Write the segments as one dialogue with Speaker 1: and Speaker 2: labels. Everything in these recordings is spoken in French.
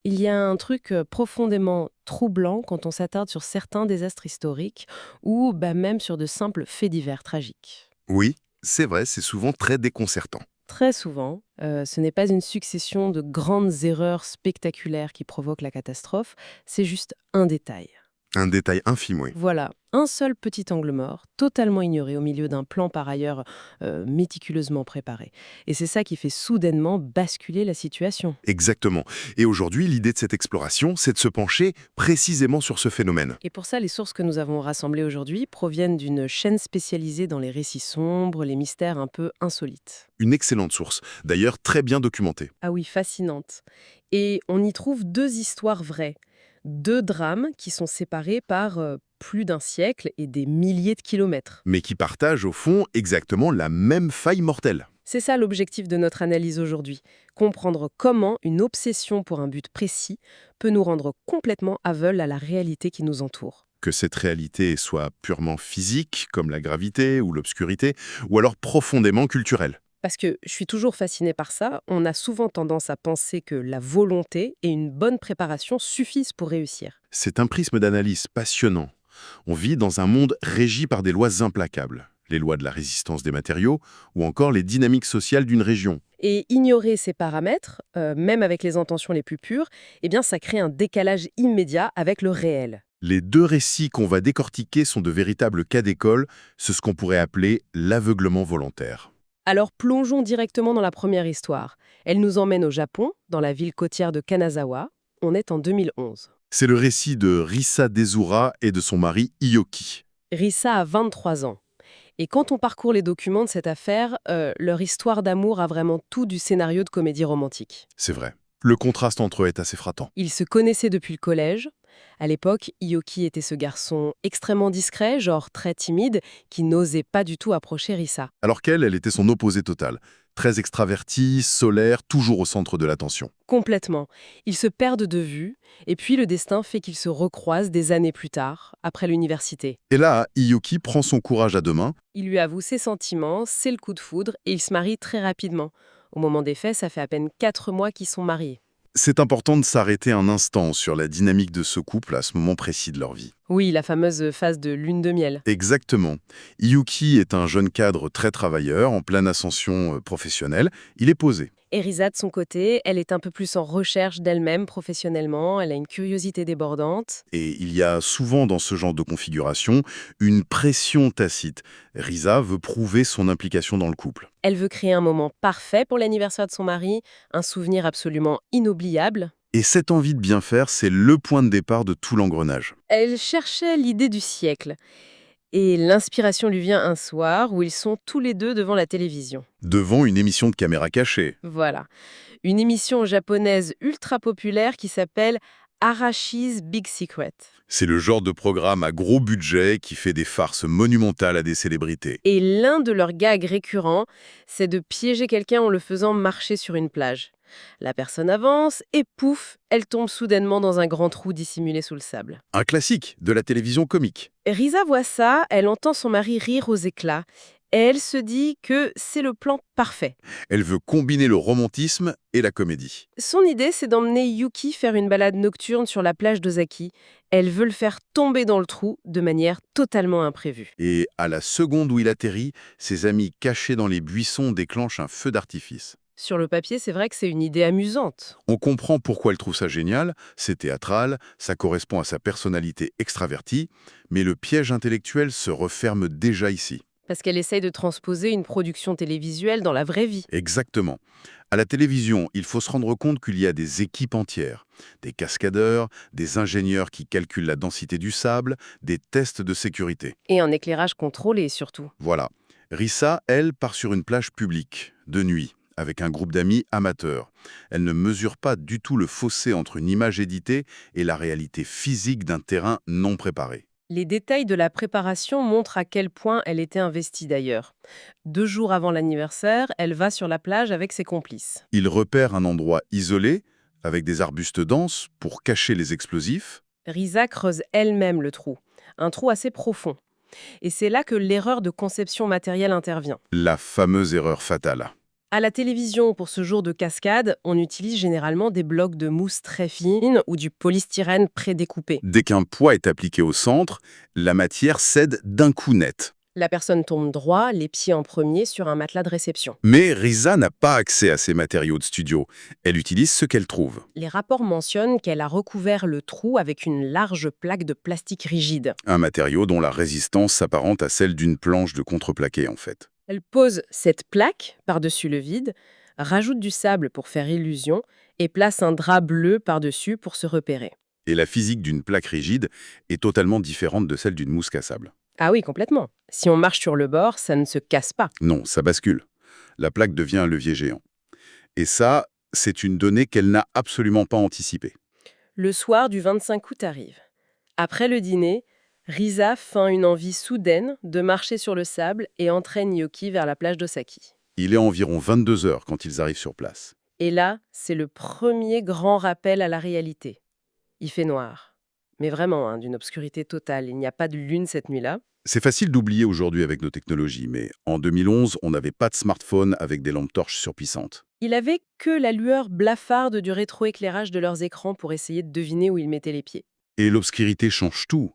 Speaker 1: Il y a un truc profondément troublant quand on s'attarde sur certains désastres historiques ou même sur de simples faits divers tragiques.
Speaker 2: Oui, c'est vrai, c'est souvent très déconcertant.
Speaker 1: Très souvent, ce n'est pas une succession de grandes erreurs spectaculaires qui provoquent la catastrophe, c'est juste un détail.
Speaker 2: Un détail infime, oui.
Speaker 1: Voilà, un seul petit angle mort, totalement ignoré au milieu d'un plan par ailleurs méticuleusement préparé. Et c'est ça qui fait soudainement basculer la situation.
Speaker 2: Exactement. Et aujourd'hui, l'idée de cette exploration, c'est de se pencher précisément sur ce phénomène.
Speaker 1: Et pour ça, les sources que nous avons rassemblées aujourd'hui proviennent d'une chaîne spécialisée dans les récits sombres, les mystères un peu insolites.
Speaker 2: Une excellente source, d'ailleurs très bien documentée.
Speaker 1: Ah oui, fascinante. Et on y trouve deux histoires vraies, deux drames qui sont séparés par plus d'un siècle et des milliers de kilomètres.
Speaker 2: Mais qui partagent au fond exactement la même faille mortelle.
Speaker 1: C'est ça l'objectif de notre analyse aujourd'hui, comprendre comment une obsession pour un but précis peut nous rendre complètement aveugles à la réalité qui nous entoure.
Speaker 2: Que cette réalité soit purement physique, comme la gravité ou l'obscurité, ou alors profondément culturelle.
Speaker 1: Parce que je suis toujours fascinée par ça, on a souvent tendance à penser que la volonté et une bonne préparation suffisent pour réussir.
Speaker 2: C'est un prisme d'analyse passionnant. On vit dans un monde régi par des lois implacables. Les lois de la résistance des matériaux ou encore les dynamiques sociales d'une région.
Speaker 1: Et ignorer ces paramètres, même avec les intentions les plus pures, eh bien ça crée un décalage immédiat avec le réel.
Speaker 2: Les deux récits qu'on va décortiquer sont de véritables cas d'école, c'est ce qu'on pourrait appeler l'aveuglement volontaire.
Speaker 1: Alors plongeons directement dans la première histoire. Elle nous emmène au Japon, dans la ville côtière de Kanazawa. On est en 2011.
Speaker 2: C'est le récit de Risa Dezura et de son mari Iyoki.
Speaker 1: Rissa a 23 ans. Et quand on parcourt les documents de cette affaire, leur histoire d'amour a vraiment tout du scénario de comédie romantique.
Speaker 2: C'est vrai. Le contraste entre eux est assez frappant.
Speaker 1: Ils se connaissaient depuis le collège. À l'époque, Ioki était ce garçon extrêmement discret, genre très timide, qui n'osait pas du tout approcher Rissa.
Speaker 2: Alors qu'elle, elle était son opposé total. Très extravertie, solaire, toujours au centre de l'attention.
Speaker 1: Complètement. Ils se perdent de vue, et puis le destin fait qu'ils se recroisent des années plus tard, après l'université.
Speaker 2: Et là, Iyoki prend son courage à deux mains.
Speaker 1: Il lui avoue ses sentiments, c'est le coup de foudre, et ils se marient très rapidement. Au moment des faits, ça fait à peine 4 mois qu'ils sont mariés.
Speaker 2: C'est important de s'arrêter un instant sur la dynamique de ce couple à ce moment précis de leur vie.
Speaker 1: Oui, la fameuse phase de lune de miel.
Speaker 2: Exactement. Iyuki est un jeune cadre très travailleur, en pleine ascension professionnelle. Il est posé.
Speaker 1: Et Risa, de son côté, elle est un peu plus en recherche d'elle-même professionnellement, elle a une curiosité débordante.
Speaker 2: Et il y a souvent dans ce genre de configuration une pression tacite. Risa veut prouver son implication dans le couple.
Speaker 1: Elle veut créer un moment parfait pour l'anniversaire de son mari, un souvenir absolument inoubliable.
Speaker 2: Et cette envie de bien faire, c'est le point de départ de tout l'engrenage.
Speaker 1: Elle cherchait l'idée du siècle. Et l'inspiration lui vient un soir où ils sont tous les deux devant la télévision.
Speaker 2: Devant une émission de caméra cachée.
Speaker 1: Voilà. Une émission japonaise ultra populaire qui s'appelle Arashi's Big Secret.
Speaker 2: C'est le genre de programme à gros budget qui fait des farces monumentales à des célébrités.
Speaker 1: Et l'un de leurs gags récurrents, c'est de piéger quelqu'un en le faisant marcher sur une plage. La personne avance et pouf, elle tombe soudainement dans un grand trou dissimulé sous le sable.
Speaker 2: Un classique de la télévision comique.
Speaker 1: Risa voit ça, elle entend son mari rire aux éclats et elle se dit que c'est le plan parfait.
Speaker 2: Elle veut combiner le romantisme et la comédie.
Speaker 1: Son idée, c'est d'emmener Yuki faire une balade nocturne sur la plage d'Ozaki. Elle veut le faire tomber dans le trou de manière totalement imprévue.
Speaker 2: Et à la seconde où il atterrit, ses amis cachés dans les buissons déclenchent un feu d'artifice.
Speaker 1: Sur le papier, c'est vrai que c'est une idée amusante.
Speaker 2: On comprend pourquoi elle trouve ça génial, c'est théâtral, ça correspond à sa personnalité extravertie, mais le piège intellectuel se referme déjà ici.
Speaker 1: Parce qu'elle essaye de transposer une production télévisuelle dans la vraie vie.
Speaker 2: Exactement. À la télévision, il faut se rendre compte qu'il y a des équipes entières, des cascadeurs, des ingénieurs qui calculent la densité du sable, des tests de sécurité.
Speaker 1: Et un éclairage contrôlé, surtout.
Speaker 2: Voilà. Rissa, elle, part sur une plage publique, de nuit, avec un groupe d'amis amateurs. Elle ne mesure pas du tout le fossé entre une image éditée et la réalité physique d'un terrain non préparé.
Speaker 1: Les détails de la préparation montrent à quel point elle était investie d'ailleurs. 2 jours avant l'anniversaire, elle va sur la plage avec ses complices.
Speaker 2: Il repère un endroit isolé, avec des arbustes denses, pour cacher les explosifs.
Speaker 1: Risa creuse elle-même le trou. Un trou assez profond. Et c'est là que l'erreur de conception matérielle intervient.
Speaker 2: La fameuse erreur fatale.
Speaker 1: À la télévision, pour ce genre de cascade, on utilise généralement des blocs de mousse très fine ou du polystyrène prédécoupé.
Speaker 2: Dès qu'un poids est appliqué au centre, la matière cède d'un coup net.
Speaker 1: La personne tombe droit, les pieds en premier, sur un matelas de réception.
Speaker 2: Mais Risa n'a pas accès à ces matériaux de studio. Elle utilise ce qu'elle trouve.
Speaker 1: Les rapports mentionnent qu'elle a recouvert le trou avec une large plaque de plastique rigide.
Speaker 2: Un matériau dont la résistance s'apparente à celle d'une planche de contreplaqué en fait.
Speaker 1: Elle pose cette plaque par-dessus le vide, rajoute du sable pour faire illusion et place un drap bleu par-dessus pour se repérer.
Speaker 2: Et la physique d'une plaque rigide est totalement différente de celle d'une mousse cassable.
Speaker 1: Ah oui, complètement. Si on marche sur le bord, ça ne se casse pas.
Speaker 2: Non, ça bascule. La plaque devient un levier géant. Et ça, c'est une donnée qu'elle n'a absolument pas anticipée.
Speaker 1: Le soir du 25 août arrive. Après le dîner, Risa feint une envie soudaine de marcher sur le sable et entraîne Yoki vers la plage d'Osaki.
Speaker 2: Il est environ 22 heures quand ils arrivent sur place.
Speaker 1: Et là, c'est le premier grand rappel à la réalité. Il fait noir. Mais vraiment, d'une obscurité totale. Il n'y a pas de lune cette nuit-là.
Speaker 2: C'est facile d'oublier aujourd'hui avec nos technologies, mais en 2011, on n'avait pas de smartphone avec des lampes torches surpuissantes.
Speaker 1: Il avait que la lueur blafarde du rétroéclairage de leurs écrans pour essayer de deviner où ils mettaient les pieds.
Speaker 2: Et l'obscurité change tout.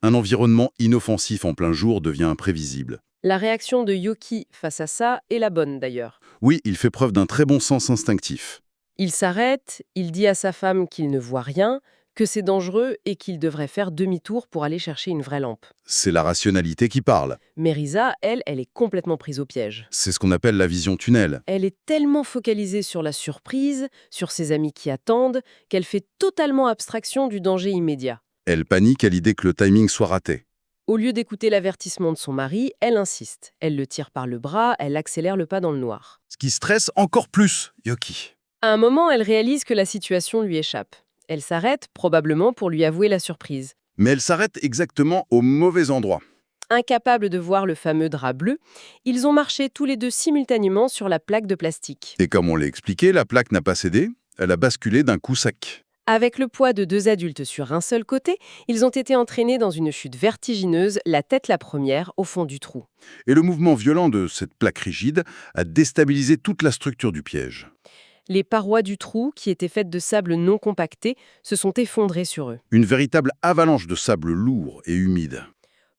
Speaker 2: Un environnement inoffensif en plein jour devient imprévisible.
Speaker 1: La réaction de Yoki face à ça est la bonne d'ailleurs.
Speaker 2: Oui, il fait preuve d'un très bon sens instinctif.
Speaker 1: Il s'arrête, il dit à sa femme qu'il ne voit rien, que c'est dangereux et qu'il devrait faire demi-tour pour aller chercher une vraie lampe.
Speaker 2: C'est la rationalité qui parle.
Speaker 1: Mais Risa, elle est complètement prise au piège.
Speaker 2: C'est ce qu'on appelle la vision tunnel.
Speaker 1: Elle est tellement focalisée sur la surprise, sur ses amis qui attendent, qu'elle fait totalement abstraction du danger immédiat.
Speaker 2: Elle panique à l'idée que le timing soit raté.
Speaker 1: Au lieu d'écouter l'avertissement de son mari, elle insiste. Elle le tire par le bras, elle accélère le pas dans le noir.
Speaker 2: Ce qui stresse encore plus Yoki.
Speaker 1: À un moment, elle réalise que la situation lui échappe. Elle s'arrête, probablement pour lui avouer la surprise.
Speaker 2: Mais elle s'arrête exactement au mauvais endroit.
Speaker 1: Incapables de voir le fameux drap bleu, ils ont marché tous les deux simultanément sur la plaque de plastique.
Speaker 2: Et comme on l'a expliqué, la plaque n'a pas cédé, elle a basculé d'un coup sec.
Speaker 1: Avec le poids de deux adultes sur un seul côté, ils ont été entraînés dans une chute vertigineuse, la tête la première, au fond du trou.
Speaker 2: Et le mouvement violent de cette plaque rigide a déstabilisé toute la structure du piège.
Speaker 1: Les parois du trou, qui étaient faites de sable non compacté, se sont effondrées sur eux.
Speaker 2: Une véritable avalanche de sable lourd et humide.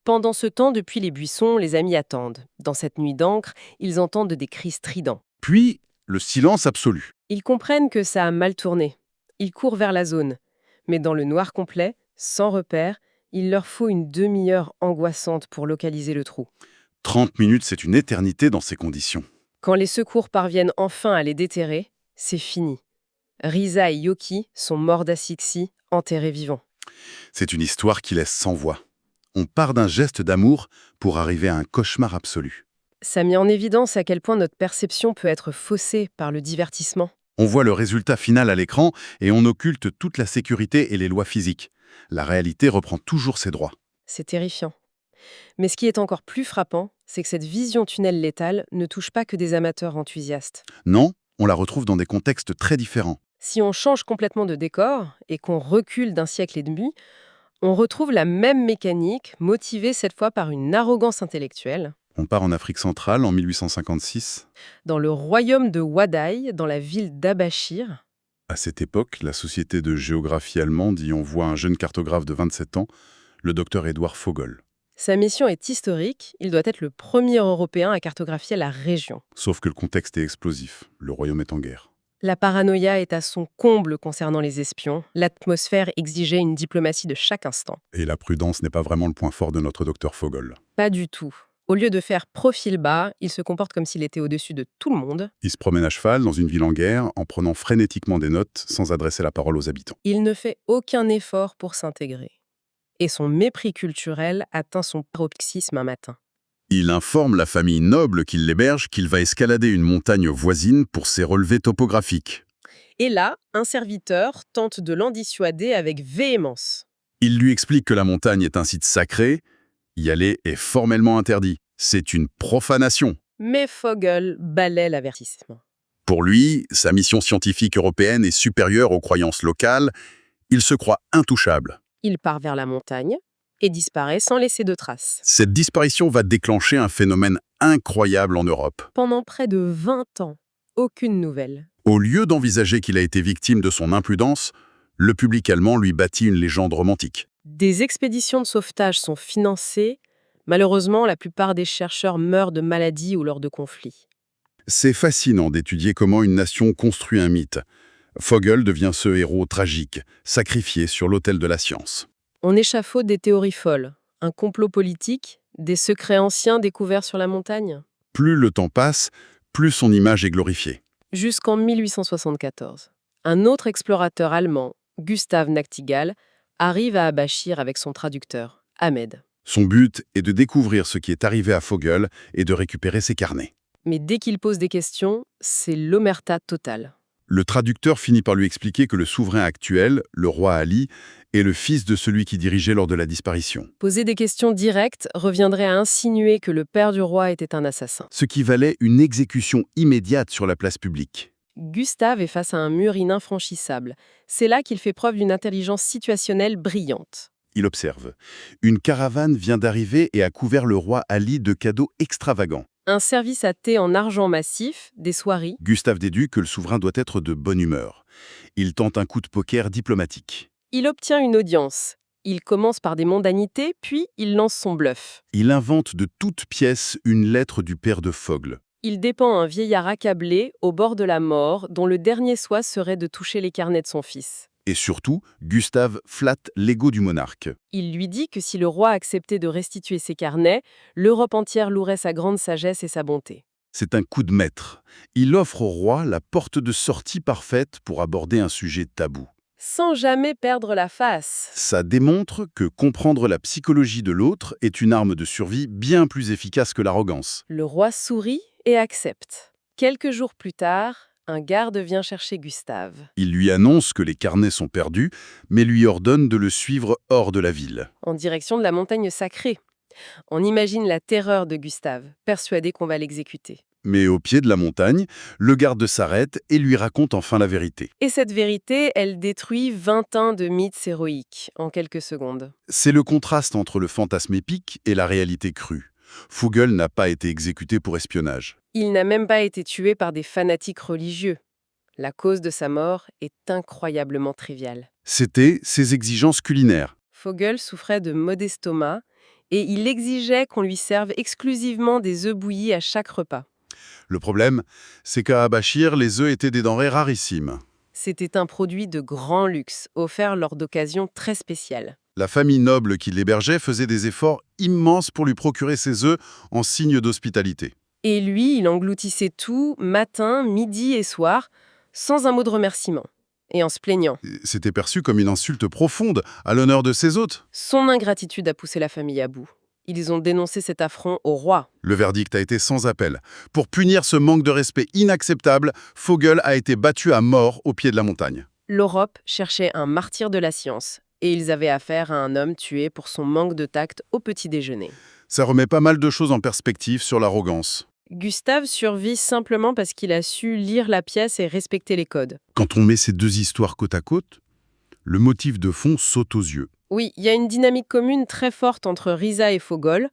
Speaker 1: Pendant ce temps, depuis les buissons, les amis attendent. Dans cette nuit d'encre, ils entendent des cris stridents.
Speaker 2: Puis, le silence absolu.
Speaker 1: Ils comprennent que ça a mal tourné. Ils courent vers la zone. Mais dans le noir complet, sans repère, il leur faut une demi-heure angoissante pour localiser le trou.
Speaker 2: 30 minutes, c'est une éternité dans ces conditions.
Speaker 1: Quand les secours parviennent enfin à les déterrer, c'est fini. Risa et Yoki sont morts d'asphyxie, enterrés vivants.
Speaker 2: C'est une histoire qui laisse sans voix. On part d'un geste d'amour pour arriver à un cauchemar absolu.
Speaker 1: Ça met en évidence à quel point notre perception peut être faussée par le divertissement.
Speaker 2: On voit le résultat final à l'écran et on occulte toute la sécurité et les lois physiques. La réalité reprend toujours ses droits.
Speaker 1: C'est terrifiant. Mais ce qui est encore plus frappant, c'est que cette vision tunnel létale ne touche pas que des amateurs enthousiastes.
Speaker 2: Non, on la retrouve dans des contextes très différents.
Speaker 1: Si on change complètement de décor et qu'on recule d'un siècle et demi, on retrouve la même mécanique, motivée cette fois par une arrogance intellectuelle.
Speaker 2: On part en Afrique centrale en 1856.
Speaker 1: Dans le royaume de Wadai, dans la ville d'Abashir,
Speaker 2: À cette époque, la Société de géographie allemande y envoie un jeune cartographe de 27 ans, le docteur Edouard Vogel.
Speaker 1: sa mission est historique, il doit être le premier Européen à cartographier la région.
Speaker 2: Sauf que le contexte est explosif. Le royaume est en guerre.
Speaker 1: La paranoïa est à son comble concernant les espions. L'atmosphère exigeait une diplomatie de chaque instant.
Speaker 2: Et la prudence n'est pas vraiment le point fort de notre docteur Vogel.
Speaker 1: Pas du tout. Au lieu de faire profil bas, il se comporte comme s'il était au-dessus de tout le monde.
Speaker 2: Il se promène à cheval dans une ville en guerre en prenant frénétiquement des notes sans adresser la parole aux habitants.
Speaker 1: Il ne fait aucun effort pour s'intégrer. Et son mépris culturel atteint son paroxysme un matin.
Speaker 2: Il informe la famille noble qui l'héberge qu'il va escalader une montagne voisine pour ses relevés topographiques.
Speaker 1: Et là, un serviteur tente de l'en dissuader avec véhémence.
Speaker 2: Il lui explique que la montagne est un site sacré. Y aller est formellement interdit. C'est une profanation.
Speaker 1: Mais Vogel balaie l'avertissement.
Speaker 2: Pour lui, sa mission scientifique européenne est supérieure aux croyances locales. Il se croit intouchable.
Speaker 1: Il part vers la montagne et disparaît sans laisser de traces.
Speaker 2: Cette disparition va déclencher un phénomène incroyable en Europe.
Speaker 1: Pendant près de 20 ans, aucune nouvelle.
Speaker 2: Au lieu d'envisager qu'il a été victime de son imprudence, le public allemand lui bâtit une légende romantique.
Speaker 1: Des expéditions de sauvetage sont financées. Malheureusement, la plupart des chercheurs meurent de maladies ou lors de conflits.
Speaker 2: C'est fascinant d'étudier comment une nation construit un mythe. Vogel devient ce héros tragique, sacrifié sur l'autel de la science.
Speaker 1: On échafaude des théories folles, un complot politique, des secrets anciens découverts sur la montagne.
Speaker 2: Plus le temps passe, plus son image est glorifiée.
Speaker 1: Jusqu'en 1874. Un autre explorateur allemand, Gustav Nachtigall, arrive à Abashir avec son traducteur, Ahmed.
Speaker 2: Son but est de découvrir ce qui est arrivé à Vogel et de récupérer ses carnets.
Speaker 1: Mais dès qu'il pose des questions, c'est l'omerta totale.
Speaker 2: Le traducteur finit par lui expliquer que le souverain actuel, le roi Ali, est le fils de celui qui dirigeait lors de la disparition.
Speaker 1: Poser des questions directes reviendrait à insinuer que le père du roi était un assassin.
Speaker 2: Ce qui valait une exécution immédiate sur la place publique.
Speaker 1: Gustave est face à un mur ininfranchissable. C'est là qu'il fait preuve d'une intelligence situationnelle brillante.
Speaker 2: Il observe. Une caravane vient d'arriver et a couvert le roi Ali de cadeaux extravagants.
Speaker 1: Un service à thé en argent massif, des soieries.
Speaker 2: Gustave déduit que le souverain doit être de bonne humeur. Il tente un coup de poker diplomatique.
Speaker 1: Il obtient une audience. Il commence par des mondanités, puis il lance son bluff.
Speaker 2: Il invente de toutes pièces une lettre du père de Vogel.
Speaker 1: Il dépeint un vieillard accablé, au bord de la mort, dont le dernier souhait serait de toucher les carnets de son fils.
Speaker 2: Et surtout, Gustave flatte l'ego du monarque.
Speaker 1: Il lui dit que si le roi acceptait de restituer ses carnets, l'Europe entière louerait sa grande sagesse et sa bonté.
Speaker 2: C'est un coup de maître. Il offre au roi la porte de sortie parfaite pour aborder un sujet tabou.
Speaker 1: Sans jamais perdre la face.
Speaker 2: Ça démontre que comprendre la psychologie de l'autre est une arme de survie bien plus efficace que l'arrogance.
Speaker 1: Le roi sourit et accepte. Quelques jours plus tard, un garde vient chercher Gustave.
Speaker 2: Il lui annonce que les carnets sont perdus, mais lui ordonne de le suivre hors de la ville.
Speaker 1: En direction de la montagne sacrée. On imagine la terreur de Gustave, persuadé qu'on va l'exécuter.
Speaker 2: Mais au pied de la montagne, le garde s'arrête et lui raconte enfin la vérité.
Speaker 1: Et cette vérité, elle détruit 20 ans de mythes héroïques en quelques secondes.
Speaker 2: C'est le contraste entre le fantasme épique et la réalité crue. Vogel n'a pas été exécuté pour espionnage.
Speaker 1: Il n'a même pas été tué par des fanatiques religieux. La cause de sa mort est incroyablement triviale.
Speaker 2: C'était ses exigences culinaires.
Speaker 1: Vogel souffrait de maux d'estomac et il exigeait qu'on lui serve exclusivement des œufs bouillis à chaque repas.
Speaker 2: Le problème, c'est qu'à Abashir, les œufs étaient des denrées rarissimes.
Speaker 1: C'était un produit de grand luxe, offert lors d'occasions très spéciales.
Speaker 2: La famille noble qui l'hébergeait faisait des efforts immenses pour lui procurer ces œufs en signe d'hospitalité.
Speaker 1: Et lui, il engloutissait tout, matin, midi et soir, sans un mot de remerciement. Et en se plaignant.
Speaker 2: C'était perçu comme une insulte profonde à l'honneur de ses hôtes.
Speaker 1: Son ingratitude a poussé la famille à bout. Ils ont dénoncé cet affront au roi.
Speaker 2: Le verdict a été sans appel. Pour punir ce manque de respect inacceptable, Vogel a été battu à mort au pied de la montagne.
Speaker 1: L'Europe cherchait un martyr de la science, et ils avaient affaire à un homme tué pour son manque de tact au petit déjeuner.
Speaker 2: Ça remet pas mal de choses en perspective sur l'arrogance.
Speaker 1: Gustave survit simplement parce qu'il a su lire la pièce et respecter les codes.
Speaker 2: Quand on met ces deux histoires côte à côte, le motif de fond saute aux yeux.
Speaker 1: Oui, il y a une dynamique commune très forte entre Risa et Vogel.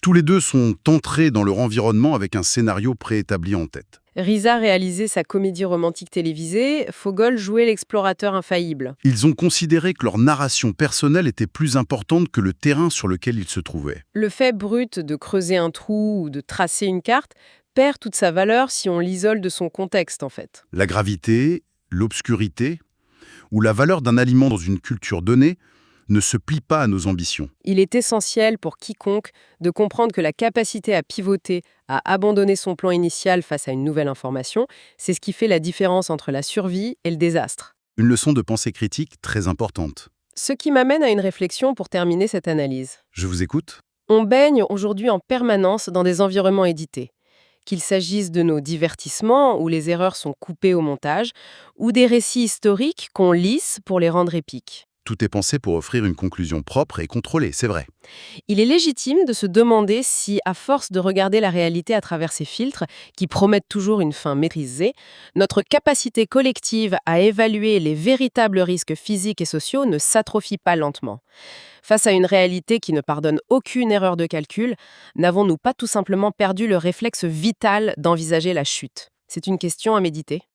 Speaker 2: Tous les deux sont entrés dans leur environnement avec un scénario préétabli en tête.
Speaker 1: Risa réalisait sa comédie romantique télévisée, Vogel jouait l'explorateur infaillible.
Speaker 2: Ils ont considéré que leur narration personnelle était plus importante que le terrain sur lequel ils se trouvaient.
Speaker 1: Le fait brut de creuser un trou ou de tracer une carte perd toute sa valeur si on l'isole de son contexte, en fait.
Speaker 2: La gravité, l'obscurité, ou la valeur d'un aliment dans une culture donnée ne se plie pas à nos ambitions.
Speaker 1: Il est essentiel pour quiconque de comprendre que la capacité à pivoter, à abandonner son plan initial face à une nouvelle information, c'est ce qui fait la différence entre la survie et le désastre.
Speaker 2: Une leçon de pensée critique très importante.
Speaker 1: Ce qui m'amène à une réflexion pour terminer cette analyse.
Speaker 2: Je vous écoute.
Speaker 1: On baigne aujourd'hui en permanence dans des environnements édités. Qu'il s'agisse de nos divertissements, où les erreurs sont coupées au montage, ou des récits historiques qu'on lisse pour les rendre épiques.
Speaker 2: Tout est pensé pour offrir une conclusion propre et contrôlée, c'est vrai.
Speaker 1: Il est légitime de se demander si, à force de regarder la réalité à travers ces filtres, qui promettent toujours une fin maîtrisée, notre capacité collective à évaluer les véritables risques physiques et sociaux ne s'atrophie pas lentement. Face à une réalité qui ne pardonne aucune erreur de calcul, n'avons-nous pas tout simplement perdu le réflexe vital d'envisager la chute ? C'est une question à méditer.